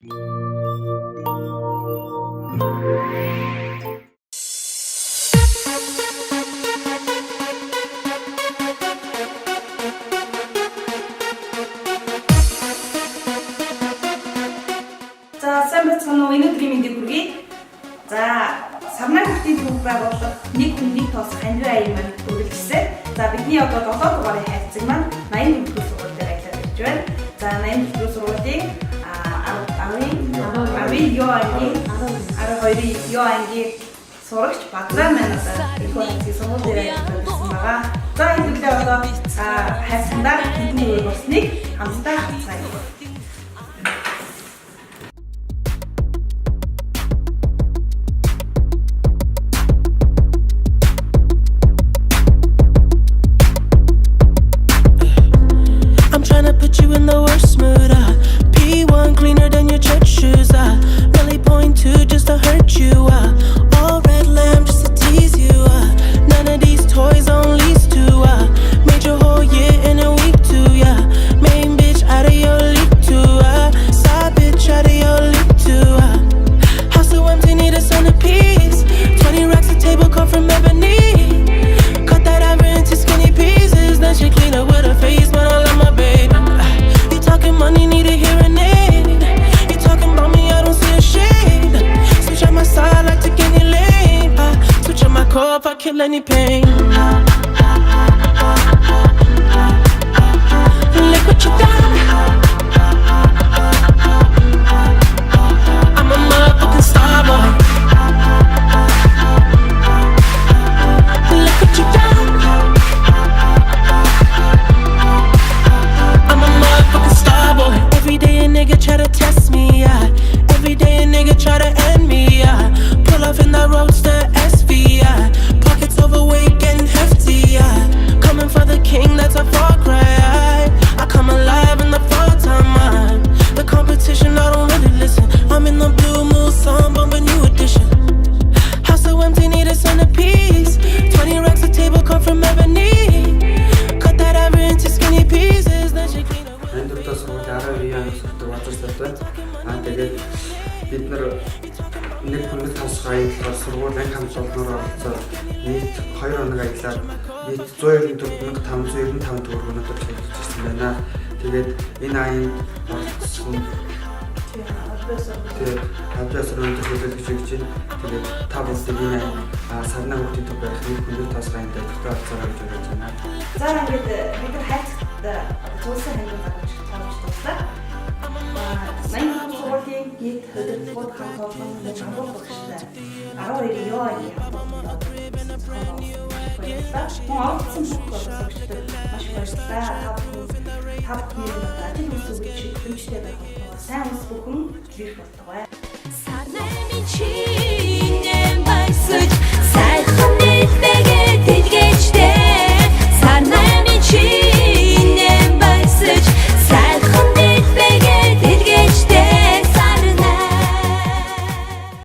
За сайн бацхан уу энэ өдрийн мэндийг хүргэе. За сарнай хүүхдийн төв байгууллага нэг хүн нэг тоос хандив аян маань үргэлжлэсэн. За бидний одоо 7 дугаарын хайрцаг маань 80 төгрөг сургууль дээр ажиллаж ирж байна. За 80 төгрөг сургуулийн 12 ёо ангийн сурагч Бадраа маань одоо их хүмүүсийн сургууль дээр ажиллаж ирсэн байгаа. За энэ төлөө одоо хайрцагтаа бидний үйл болсныг хамтдаа хацгаая. Put you in the worst mood. P1 cleaner than your church shoes. Really point to just to hurt you. All red lamb just to tease you. None of these toys on lease to. Made your whole year in a week too. Yeah, main bitch out of your league too. Side bitch out of your league too. House so empty, need a centerpiece. 20 racks a table come from ebony. Cut that ever into skinny pieces. Then she clean up with her face, but I love my baby. Talking money, need a hearing aid. You talking about me, I don't see a shade. Switch on my side, like take any lane. Switch on my core if I kill any pain. Look what you done. I'm a motherfucking star boy. Look what you done. Every day a nigga try to test me, yeah. Every day a nigga try to end me, yeah. Pull off in that roadster SV, yeah. Pockets overweight, getting hefty, yeah. Coming for the king, that's a far cry. I come alive in the fall time, man. The competition, I don't really listen. I'm in the blue moon, song, bumping new edition. House so empty, need a centerpiece. 20 racks a table come from ebony. Cut that ever into skinny pieces, then she clean up. Энэ дэвтэр сургууль 12 анги сурдаг базар сайтай. Тэгээд бид нэг хүнээс тосгоо аяллаар сургууль анги хамтлагаар оролцоод нийт 2 хоног ажиллаад нийт 194,595 төгрөг өнөдөр төлж ирсэн байна. Тэгээд энэ аянд оролцсон хадаас өнөдөр төлөөлж гэж байна. Тэгээд та бүхэнд энэ сарнай хүүхдийн төв байх нэг хүнээс тосгоо аяллаар дэвтэр оролцоорой гэж уриалж байна. За ингээд бид хайцагтаа цуусан хандлагаар туслаа. Манай сургуулийн нийт хөдөлгөөд хамт олон хамгаалал багштай 12 ёо ангийн Мөн сурагчдад маш баярлалаа. Та бүхэн ажил үсэг хүчтэй байх. Сайн ус бүхэн ирэх болтугай.